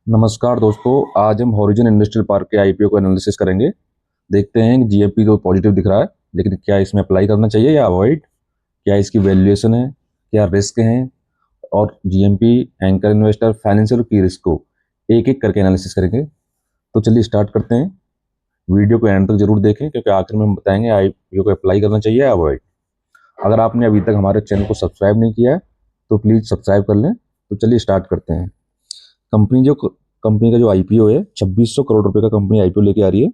नमस्कार दोस्तों, आज हम हॉरिजन इंडस्ट्रियल पार्क के आईपीओ को एनालिसिस करेंगे। देखते हैं कि जीएमपी तो पॉजिटिव दिख रहा है, लेकिन क्या इसमें अप्लाई करना चाहिए या अवॉइड, क्या इसकी वैल्यूएशन है, क्या रिस्क हैं, और जीएमपी एंकर इन्वेस्टर फाइनेंशियल की रिस्क को एक एक करके एनालिसिस करेंगे। तो चलिए स्टार्ट करते हैं। वीडियो को एंड तक जरूर देखें, क्योंकि आखिर में हम बताएंगे आईपीओ को अप्लाई करना चाहिए या अवॉइड। अगर आपने अभी तक हमारे चैनल को सब्सक्राइब नहीं किया है तो प्लीज़ सब्सक्राइब कर लें। तो चलिए स्टार्ट करते हैं। कंपनी का जो आईपीओ है, 2600 करोड़ रुपए का कंपनी आईपीओ लेके आ रही है।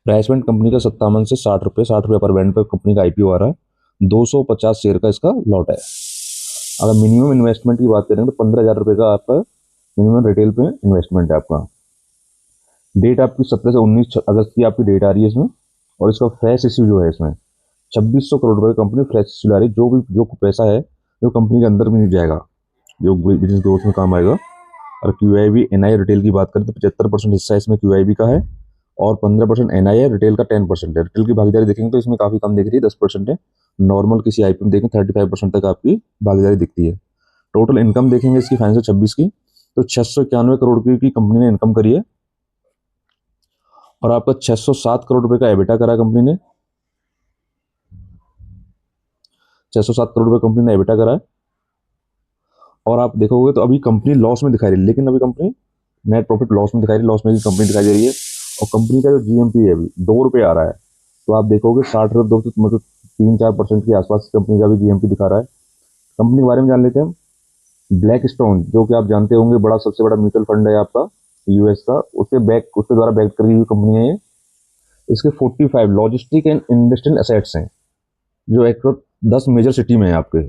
प्राइस पॉइंट कंपनी का 57 से 60 रुपये, 60 रुपये पर बैंड पर कंपनी का आईपीओ आ रहा है। 250 शेयर का इसका लॉट है। अगर मिनिमम इन्वेस्टमेंट की बात करें तो 15,000 रुपये का आपका मिनिमम रिटेल पे इन्वेस्टमेंट है आपका। डेट आपकी 17 से 19 अगस्त की आपकी डेट आ रही है इसमें। और इसका फ्रेश इश्यू जो है इसमें 2600 करोड़ रुपये की कंपनी फ्रेश इश्यू ला रही है। जो पैसा है जो कंपनी के अंदर भी नहीं जाएगा, जो बिजनेस ग्रोथ में काम आएगा। और क्यूआईबी एनआई रिटेल की बात करें तो 75% हिस्सा इसमें क्यूआईबी का है और 15% एनआई है। रिटेल का 10% है। रिटेल की भागीदारी देखेंगे तो इसमें काफ़ी कम दिख रही है, 10% है। नॉर्मल किसी आईपीओ में देखें 35% तक आपकी भागीदारी दिखती है। टोटल इनकम देखेंगे इसकी फाइनेंशियल 26 की तो 691 करोड़ की कंपनी ने इनकम करी है। और आपका 607 करोड़ रुपए का एबिटा करा कंपनी ने। 607 करोड़ रुपए कंपनी ने एबिटा करा है। और आप देखोगे तो अभी कंपनी लॉस में दिखाई रही है, लेकिन अभी कंपनी नेट प्रॉफिट लॉस में दिखाई रही है, लॉस में भी कंपनी दिखाई दे रही है। और कंपनी का जो जीएमपी है अभी 2 रुपये आ रहा है। तो आप देखोगे 60 रुपये 2 मतलब 3-4% के आसपास कंपनी का भी जीएमपी दिखा रहा है। कंपनी के बारे में जान लेते हैं। ब्लैक स्टोन, जो कि आप जानते होंगे, बड़ा सबसे बड़ा म्यूचुअल फंड है आपका यूएस का, उसके द्वारा बैक करी हुई कंपनी है ये। इसके 45 लॉजिस्टिक एंड इंडस्ट्रियल एसेट्स हैं, जो 110 मेजर सिटी में है आपके।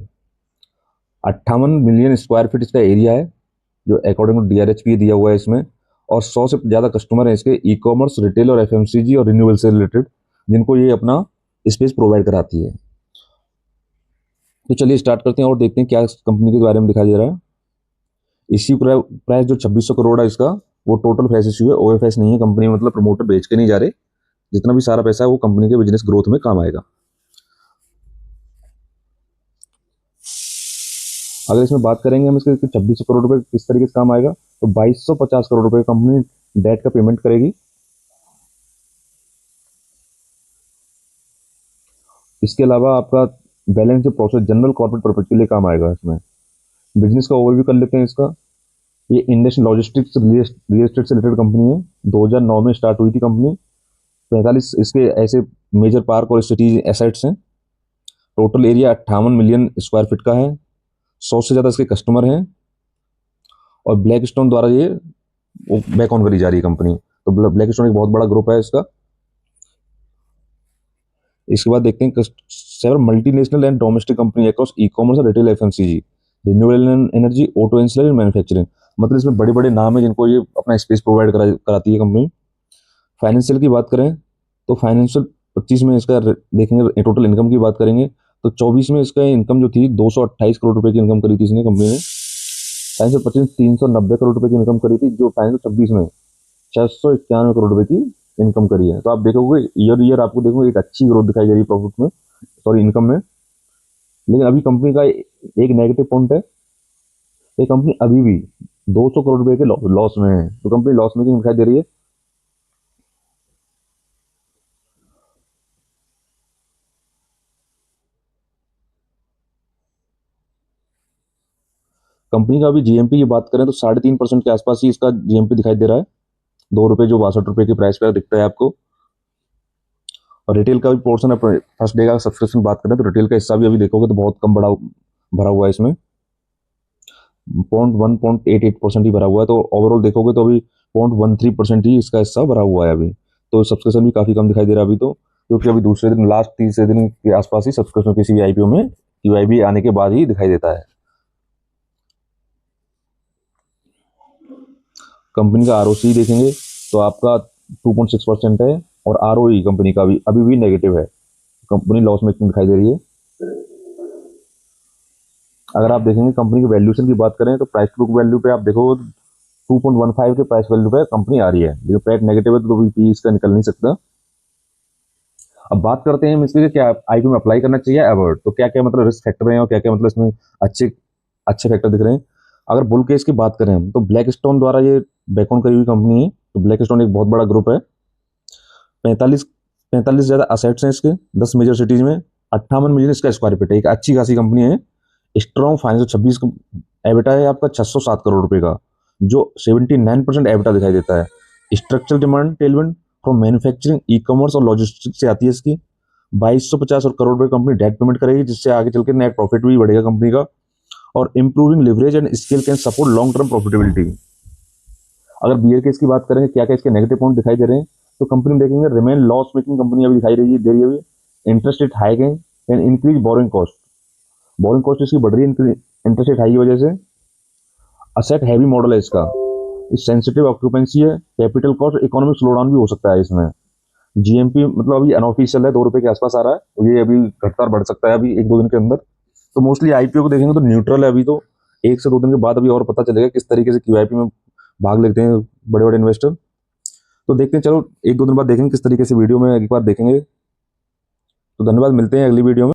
58 मिलियन स्क्वायर फीट इसका एरिया है, जो अकॉर्डिंग टू डीआरएचपी दिया हुआ है इसमें। और 100 से ज़्यादा कस्टमर हैं इसके, ई कॉमर्स, रिटेल और एफएमसीजी और रिन्यूएबल से रिलेटेड, जिनको ये अपना स्पेस प्रोवाइड कराती है। तो चलिए स्टार्ट करते हैं और देखते हैं क्या कंपनी के बारे में दिखाई दे रहा है। इसी प्राइस जो 2600 करोड़ है इसका, वो टोटल फ्रेश इश्यू है, ओएफएस नहीं है। कंपनी मतलब प्रमोटर बेच के नहीं जा रहे। जितना भी सारा पैसा है वो कंपनी के बिजनेस ग्रोथ में काम आएगा। अगर इसमें बात करेंगे हम इसके 2600 करोड़ रुपए किस तरीके से काम आएगा, तो 2250 करोड़ रुपए कंपनी डेट का पेमेंट करेगी। इसके अलावा आपका बैलेंस जो प्रोसेस जनरल कॉर्पोरेट पर्पज के लिए काम आएगा इसमें। बिजनेस का ओवरव्यू कर लेते हैं इसका। ये इंडस लॉजिस्टिक्स रियल एस्टेट से रिलेटेड कंपनी है। 2009 में स्टार्ट हुई थी कंपनी। 45 इसके ऐसे मेजर पार्क और सिटी एसेट्स हैं। Total area 58 million square feet का है। 100 से ज़्यादा इसके कस्टमर हैं। और ब्लैक स्टोन द्वारा ये बैक ऑन करी जा रही है कंपनी। तो ब्लैक स्टोन एक बहुत बड़ा ग्रुप है इसका। इसके बाद देखते हैं seven multinational and domestic company across e commerce और retail FMCG, renewable energy, auto installation, manufacturing. मतलब इसमें बड़े बड़े नाम है जिनको ये अपना स्पेस प्रोवाइड कराती है कंपनी। फाइनेंशियल की बात करें तो फाइनेंशियल 25 में इसका देखेंगे। टोटल इनकम की बात करेंगे तो 24 में इसका इनकम जो थी 228 करोड़ रुपए की इनकम करी थी इसने कंपनी ने। फाइनेंशियल 25 390 करोड़ रुपए की इनकम करी थी, जो फाइनेंशियल 26 में 691 करोड़ रुपए की इनकम करी है। तो आप देखोगे ईयर आपको देखोगे एक अच्छी ग्रोथ दिखाई दे रही है प्रॉफिट में, सॉरी इनकम में। लेकिन अभी कंपनी का एक नेगेटिव पॉइंट है, ये कंपनी अभी भी 200 करोड़ रुपए के लॉस में है। तो कंपनी लॉस मेकिंग दिखाई दे रही है। कंपनी का अभी जीएमपी की बात करें तो 3.5% के आसपास ही इसका जीएमपी दिखाई दे रहा है। 2 रुपये जो 62 रुपए की प्राइस पे दिखता है आपको। और रिटेल का भी पोर्शन है। फर्स्ट डे का सब्सक्रिप्शन बात करें तो रिटेल का हिस्सा भी अभी देखोगे तो बहुत कम भरा हुआ है इसमें। 0.188% ही भरा हुआ है। तो ओवरऑल देखोगे तो अभी 0.13% ही इसका हिस्सा भरा हुआ है अभी। तो सब्सक्रिप्शन भी काफ़ी कम दिखाई दे रहा है अभी तो, क्योंकि अभी दूसरे दिन लास्ट तीसरे दिन के आसपास ही सब्सक्रिप्शन किसी भी आईपीओ में क्यूआईबी आने के बाद ही दिखाई देता है। कंपनी का आरओसी देखेंगे तो आपका 2.6% है। और आरओई कंपनी का भी अभी भी नेगेटिव है। कंपनी लॉस मेकिंग दिखाई दे रही है। अगर आप देखेंगे कंपनी की वैल्यूएशन की बात करें तो प्राइस टू बुक वैल्यू पे आप देखोगे 2.15 के प्राइस वैल्यू पे कंपनी आ रही है। लेकिन प्राइस नेगेटिव है तो भी इसका निकल नहीं सकता। अब बात करते हैं इसके क्या आईपीओ में अप्लाई करना चाहिए अवॉइड। तो क्या क्या मतलब रिस्क फैक्टर हैं और क्या क्या मतलब इसमें अच्छे अच्छे फैक्टर दिख रहे हैं। अगर बुल केस की बात करें हम, तो ब्लैकस्टोन द्वारा ये बैकऑन करी हुई कंपनी है। तो ब्लैकस्टोन एक बहुत बड़ा ग्रुप है। 45 ज़्यादा असेट्स हैं इसके 10 मेजर सिटीज़ में। 58 मिलियन इसका स्क्वायर फीट है। एक अच्छी खासी कंपनी है। स्ट्रॉन्ग फाइनेंस 26 एबिटा है आपका 607 करोड़ रुपए का, जो 79% एबिटा दिखाई देता है। Structural demand Tailwind from manufacturing, E commerce और लॉजिस्टिक्स से आती है इसकी। 2250 और करोड़ रुपए कंपनी डेट पेमेंट करेगी, जिससे आगे चल के नेट प्रॉफिट भी बढ़ेगा कंपनी का। और improving leverage and scale can support long term profitability. अगर बियर केस की बात करें, क्या क्या इसके नेगेटिव पॉइंट दिखाई दे रहे हैं, तो कंपनी में देखेंगे रिमेन लॉस मेकिंग कंपनी अभी दिखाई दे रही है अभी। इंटरेस्ट रेट हाई गए and increase borrowing cost. Borrowing cost इसकी बढ़ रही है इंटरेस्ट रेट हाई की वजह से। असेट हैवी मॉडल है इसका, इस सेंसिटिव ऑक्यूपेंसी है, कैपिटल कॉस्ट, इकोनॉमिक स्लोडाउन भी हो सकता है इसमें। जीएमपी मतलब अभी अनऑफिशियल है, 2 रुपए के आसपास आ रहा है, और ये अभी घटता बढ़ सकता है अभी 1-2 दिन के अंदर। तो मोस्टली आईपीओ को देखेंगे तो न्यूट्रल है अभी। तो 1 से 2 दिन के बाद अभी और पता चलेगा किस तरीके से क्यूआईपी में भाग लेते हैं बड़े बड़े इन्वेस्टर। तो देखते हैं, चलो 1-2 दिन बाद देखेंगे किस तरीके से वीडियो में एक बार देखेंगे। तो धन्यवाद, मिलते हैं अगली वीडियो में।